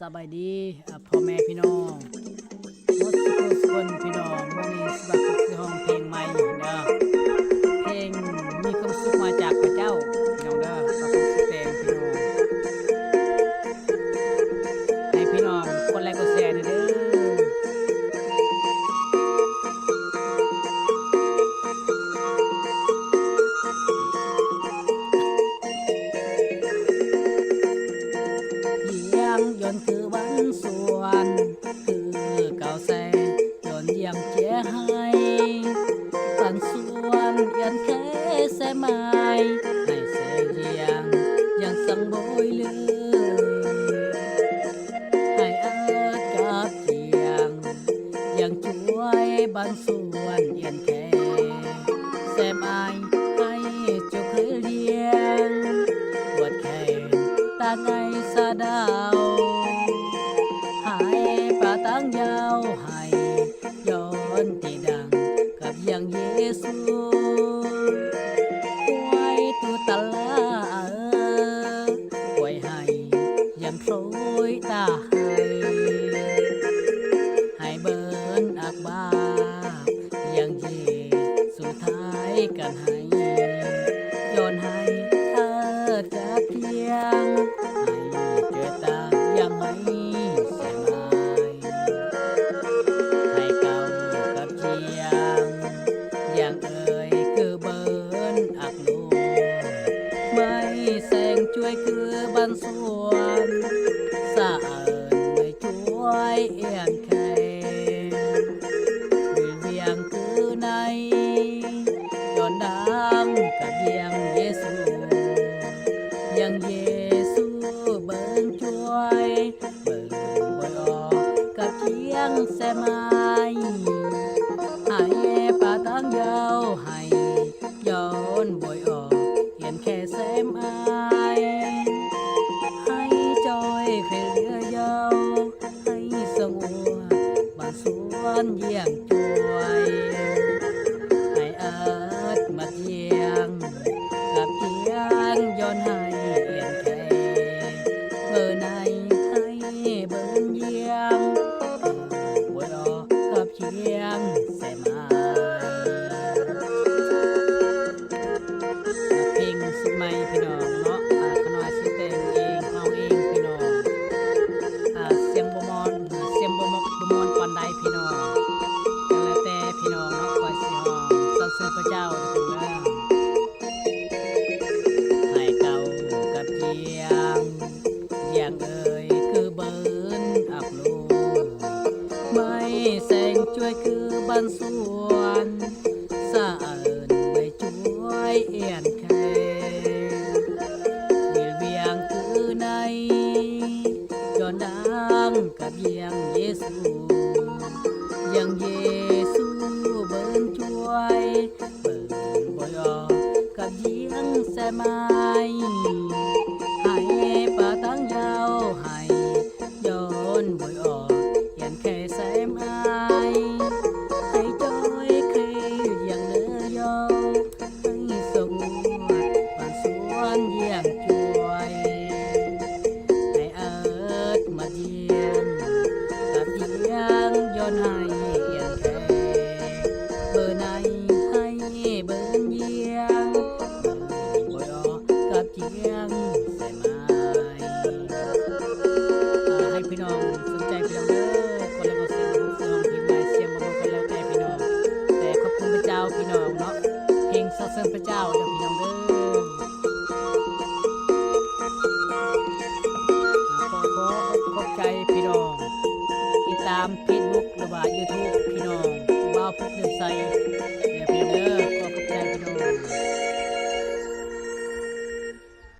สบายดีพ่อแม่พี่น้องหมดทุกคนพี่น้องวันนี้สบักคือห้องเพลงใหม่เด้อเพลงมีความสุขมาจากพระเจ้าพี่น้องเด้อประกอบสิเพลงพี่น้องให้พี่น้องกดไลค์กดแชร์เด้อย้อนคือวันสวนคือเก่าแสย้อนยังเจ้ให้วันสวนยันแค่แสไม้ให้เสียเยียงยังสังบอยเลยให้อาดกับเจียงยังช่วยบ้านสวนยันแค่แสไม้ให้เจ้าเคยเลี้ยงปวดแขนตาไงสะดาวตั้งยาวให้ย้อนที่ดังกับยังเยซูไว้ตัวตาลาไว้ให้ยังโรยตาให้เบิร์นอักบายังเยสุดท้ายกันให้ย้อนให้เธอกับเพียงให้เจอตายังไม่ช่วยคือบ้านสวนสะอาดไม่ช่วยเอียนแค่เวียงคือในย้อนดังกับยังเยซูยังเยซูเบิ่งช่วยเบิ่งบ่อยออกกับเชียงแสไม้ให้ป่าตั้งยาวให้ย้อนบ่อยออกเห็นแค่แสไม้เยี่ยงช่วยให้อาดมาเทียงกับเทียงย้อนให้เอียนแค่เบอร์ในให้เบอร์เยี่ยงบวยออกกับเชียงใส่มาเพลงสุดใหม่พี่น้องเนาะขน้อยสิแต่งเองเอาเองพี่น้องเสียงบ่มอนเสียงบ่มอนปานใดพี่น้องพระเจ้าถึงแล้วให้เก่ากับเจียงอย่างเอ่ยคือเบิร์นอับโลไม่แสงช่วยคือบ้านสวนสะอาดไม่ช่วยเอียนแค่เวียงคือในย้อนดังกับยังเยซูยังเยซูเบิร์นช่วยกับเยียงแสไม้ให้ป่าตั้งยาวให้ย้อนบ่อยออกเห็นแค่แสไม้ให้จอยเคยอย่างเนื้อยาวให้สงบบ้านสวนเยี่ยงช่วยให้เอิดมาเยี่ยงกับเยียงย้อนให้เอียงแค่เบอร์ในให้เบอร์เยี่ยงกับเจียงใส่ไม้ให้พี่น้องสนใจพี่น้องเด้อคนละก็เสียงลูกเสียงพิมพ์ใหม่เสียงบางคนแล้วแต่พี่น้องแต่ขอบคุณพระเจ้าพี่น้องเนาะเพลงสรรเสริญพระเจ้าเด้อพี่น้องเด้อขอบใจพี่น้องติดตามเฟซบุ๊กหรือว่า YouTube พี่น้องบ่าวพุกเดือดใส